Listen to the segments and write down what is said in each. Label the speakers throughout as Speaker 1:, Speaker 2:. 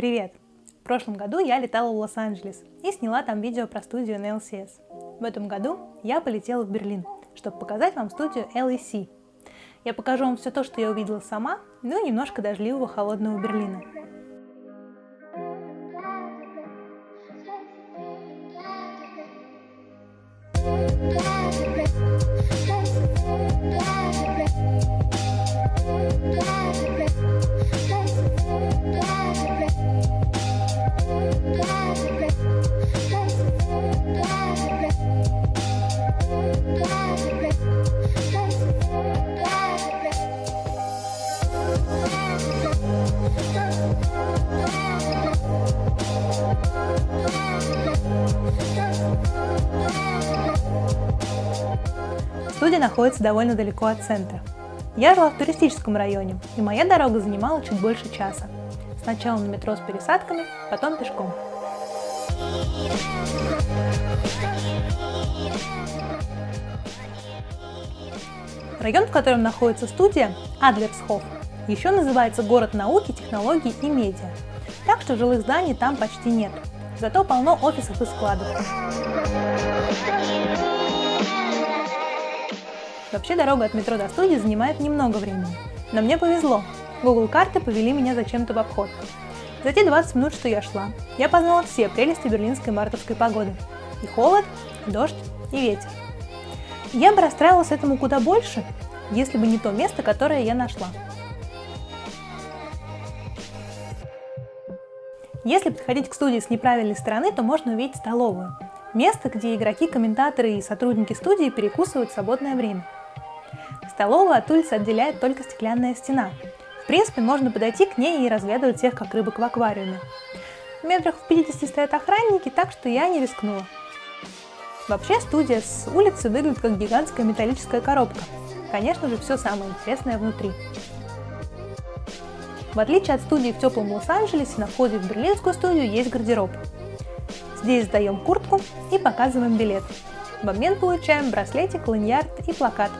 Speaker 1: Привет! В прошлом году я летала в Лос-Анджелес и сняла там видео про студию NLCS. В этом году я полетела в Берлин, чтобы показать вам студию LAC. Я покажу вам все то, что я увидела сама, ну и немножко дождливого холодного Берлина. Студия находится довольно далеко от центра. Я жила в туристическом районе, и моя дорога занимала чуть больше часа. Сначала на метро с пересадками, потом пешком. Район, в котором находится студия, Адлерсхоф, еще называется город науки, технологий и медиа. Так что жилых зданий там почти нет, зато полно офисов и складов. Вообще дорога от метро до студии занимает немного времени, но мне повезло. Google карты повели меня зачем-то в обход. За те 20 минут, что я шла, я познала все прелести берлинской мартовской погоды. И холод, и дождь, и ветер. Я бы расстраивалась этому куда больше, если бы не то место, которое я нашла. Если подходить к студии с неправильной стороны, то можно увидеть столовую. Место, где игроки, комментаторы и сотрудники студии перекусывают в свободное время. Столовую от улицы отделяет только стеклянная стена. В принципе, можно подойти к ней и разглядывать всех, как рыбок в аквариуме. В метрах в 50 стоят охранники, так что я не рискнула. Вообще, студия с улицы выглядит как гигантская металлическая коробка. Конечно же, все самое интересное внутри. В отличие от студии в теплом Лос-Анджелесе, на входе в берлинскую студию есть гардероб. Здесь сдаем куртку и показываем билет. В обмен получаем браслетик, ланьярд и плакат.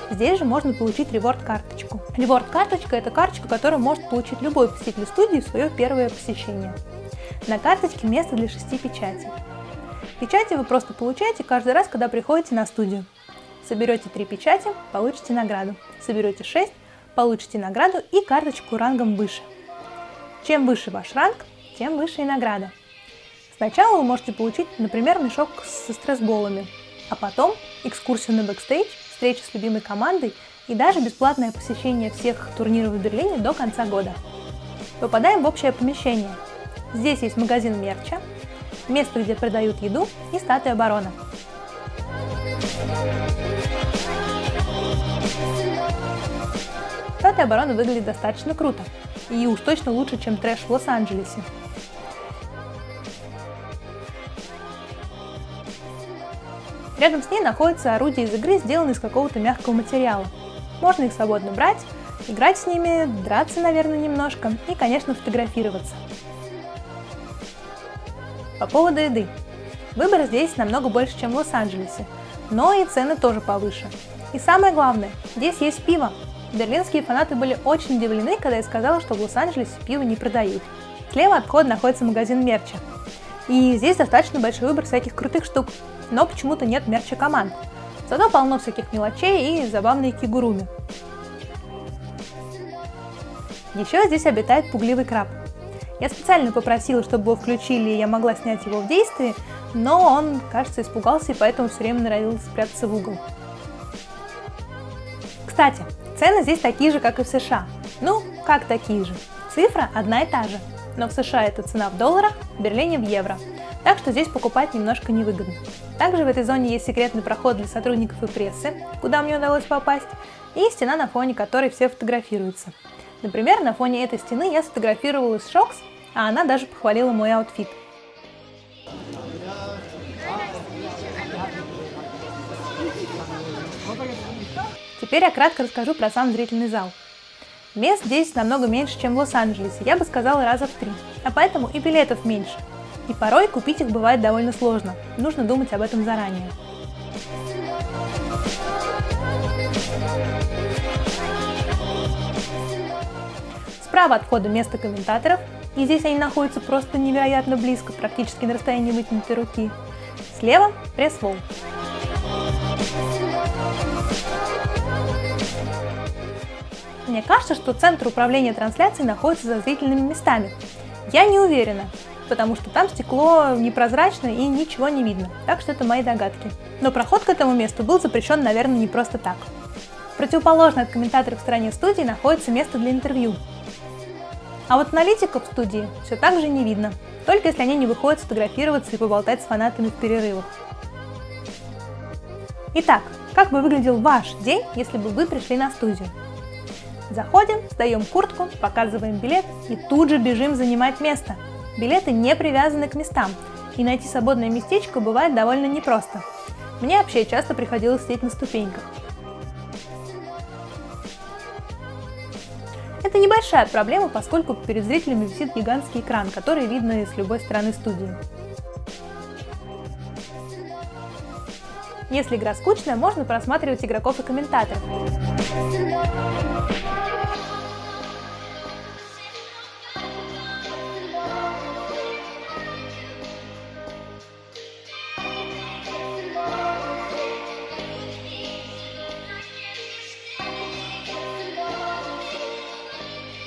Speaker 1: Здесь же можно получить реворд-карточку. Реворд-карточка – это карточка, которую может получить любой посетитель студии в свое первое посещение. На карточке место для 6 печатей. Печати вы просто получаете каждый раз, когда приходите на студию. Соберете 3 печати – получите награду. Соберете 6 – получите награду и карточку рангом выше. Чем выше ваш ранг, тем выше и награда. Сначала вы можете получить, например, мешок со стресс-боллами, а потом экскурсию на бэкстейдж, встречу с любимой командой и даже бесплатное посещение всех турниров в Берлине до конца года. Попадаем в общее помещение. Здесь есть магазин мерча, место, где продают еду, и статуя барона. Статуя барона выглядит достаточно круто, и уж точно лучше, чем трэш в Лос-Анджелесе. Рядом с ней находятся орудия из игры, сделанные из какого-то мягкого материала. Можно их свободно брать, играть с ними, драться, наверное, немножко и, конечно, фотографироваться. По поводу еды. Выбор здесь намного больше, чем в Лос-Анджелесе, но и цены тоже повыше. И самое главное, здесь есть пиво. Берлинские фанаты были очень удивлены, когда я сказала, что в Лос-Анджелесе пиво не продают. Слева от входа находится магазин мерча. И здесь достаточно большой выбор всяких крутых штук, но почему-то нет мерча команд. Зато полно всяких мелочей и забавные кигуруми. Еще здесь обитает пугливый краб. Я специально попросила, чтобы его включили, и я могла снять его в действии, но он, кажется, испугался, и поэтому все время норовил спрятаться в угол. Кстати, цены здесь такие же, как и в США. Ну, как такие же? Цифра одна и та же. Но в США это цена в долларах, в Берлине в евро. Так что здесь покупать немножко невыгодно. Также в этой зоне есть секретный проход для сотрудников и прессы, куда мне удалось попасть, и стена, на фоне которой все фотографируются. Например, на фоне этой стены я сфотографировалась с Шокс, а она даже похвалила мой аутфит. Теперь я кратко расскажу про сам зрительный зал. Мест здесь намного меньше, чем в Лос-Анджелесе, я бы сказала раза в 3, а поэтому и билетов меньше. И порой купить их бывает довольно сложно, нужно думать об этом заранее. Справа от входа место комментаторов, и здесь они находятся просто невероятно близко, практически на расстоянии вытянутой руки. Слева – пресс-вол. Мне кажется, что центр управления трансляцией находится за зрительными местами. Я не уверена, потому что там стекло непрозрачно и ничего не видно, так что это мои догадки. Но проход к этому месту был запрещен, наверное, не просто так. Противоположно от комментаторов в стороне студии находится место для интервью. А вот аналитиков в студии все так же не видно, только если они не выходят сфотографироваться и поболтать с фанатами в перерывах. Итак, как бы выглядел ваш день, если бы вы пришли на студию? Заходим, сдаем куртку, показываем билет и тут же бежим занимать место. Билеты не привязаны к местам, и найти свободное местечко бывает довольно непросто. Мне вообще часто приходилось сидеть на ступеньках. Это небольшая проблема, поскольку перед зрителями висит гигантский экран, который видно с любой стороны студии. Если игра скучная, можно просматривать игроков и комментаторов.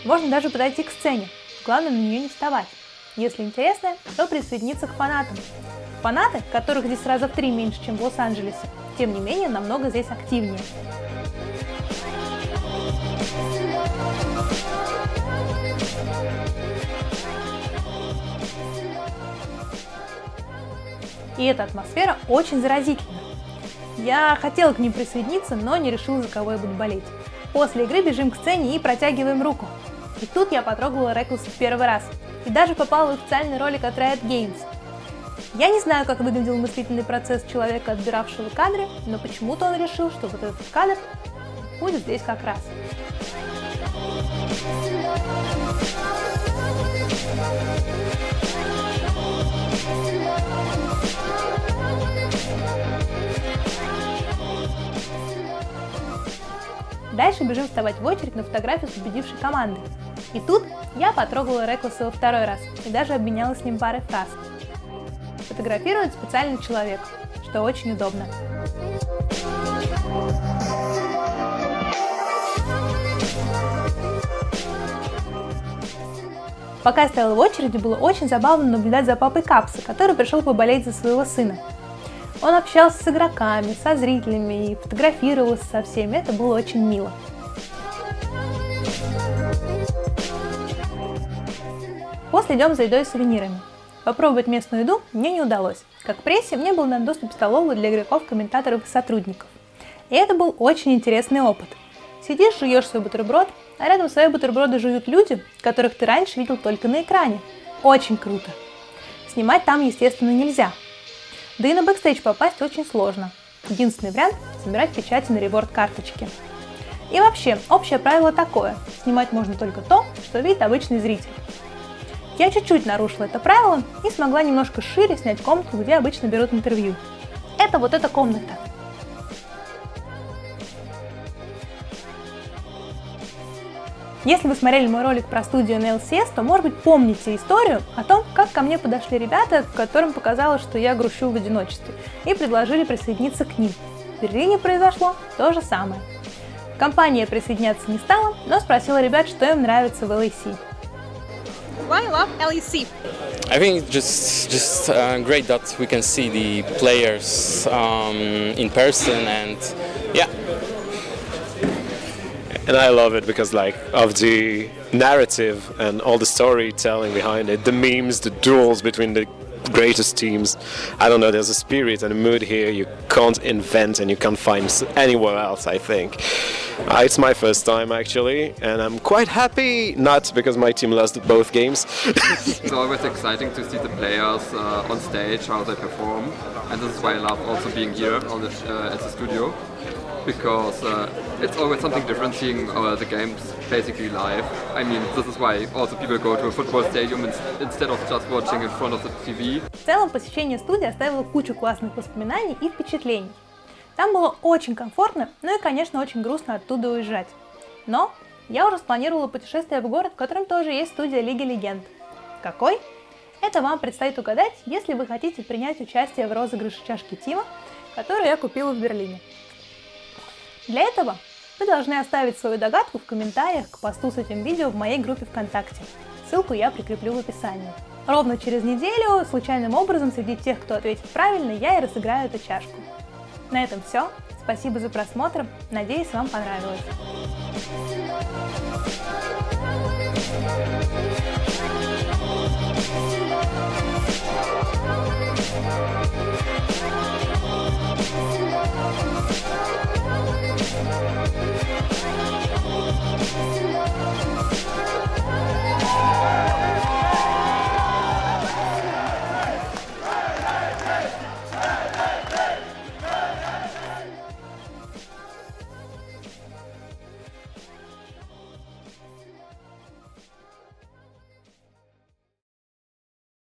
Speaker 1: Можно даже подойти к сцене, главное на нее не вставать. Если интересно, то присоединиться к фанатам. Фанаты, которых здесь раза в 3 меньше, чем в Лос-Анджелесе, тем не менее намного здесь активнее. И эта атмосфера очень заразительна. Я хотела к ним присоединиться, но не решила, за кого я буду болеть. После игры бежим к сцене и протягиваем руку. И тут я потрогала Реклса в первый раз, и даже попала в официальный ролик от Riot Games. Я не знаю, как выглядел мыслительный процесс человека, отбиравшего кадры, но почему-то он решил, что вот этот кадр будет здесь как раз. Дальше бежим вставать в очередь на фотографию с победившей командой. И тут я потрогала Реклса во второй раз и даже обменялась с ним парой фраз. Фотографирует специальный человек, что очень удобно. Пока я стояла в очереди, было очень забавно наблюдать за папой Капса, который пришел поболеть за своего сына. Он общался с игроками, со зрителями и фотографировался со всеми, это было очень мило. После идем за едой и сувенирами. Попробовать местную еду мне не удалось. Как прессе, мне был дан доступ в столовую для игроков, комментаторов и сотрудников. И это был очень интересный опыт. Сидишь, жуешь свой бутерброд, а рядом свои бутерброды жуют люди, которых ты раньше видел только на экране. Очень круто. Снимать там, естественно, нельзя. Да и на бэкстейдж попасть очень сложно. Единственный вариант – собирать печати на реворд-карточке. И вообще, общее правило такое – снимать можно только то, что видит обычный зритель. Я чуть-чуть нарушила это правило и смогла немножко шире снять комнату, где обычно берут интервью. Это вот эта комната. Если вы смотрели мой ролик про студию на LCS, то, может быть, помните историю о том, как ко мне подошли ребята, которым показалось, что я грущу в одиночестве, и предложили присоединиться к ним. В Берлине произошло то же самое. Компания присоединяться не стала, но спросила ребят, что им нравится в LEC.
Speaker 2: Why you love LEC?
Speaker 3: I think it's just great that we can see the players in person, and yeah.
Speaker 4: And I love it because of the narrative and all the storytelling behind it, the memes, the duels between the greatest teams. I don't know, there's a spirit and a mood here you can't invent and you can't find anywhere else, I think. It's my first time actually, and I'm quite happy, not because my team lost both games.
Speaker 5: It's always exciting to see the players on stage, how they perform, and this is why I love also being here at the studio. because it's always something different seeing the games basically live. I mean, this is why also people go to a football stadium instead of just watching in front of the TV.
Speaker 1: В целом, посещение студии оставило кучу классных воспоминаний и впечатлений. Там было очень комфортно, ну и, конечно, очень грустно оттуда уезжать. Но я уже спланировала путешествие в город, в котором тоже есть студия Лиги Легенд. Какой? Это вам предстоит угадать, если вы хотите принять участие в розыгрыше чашки Тима, которую я купила в Берлине. Для этого вы должны оставить свою догадку в комментариях к посту с этим видео в моей группе ВКонтакте. Ссылку я прикреплю в описании. Ровно через неделю, случайным образом, среди тех, кто ответит правильно, я и разыграю эту чашку. На этом все. Спасибо за просмотр. Надеюсь, вам понравилось.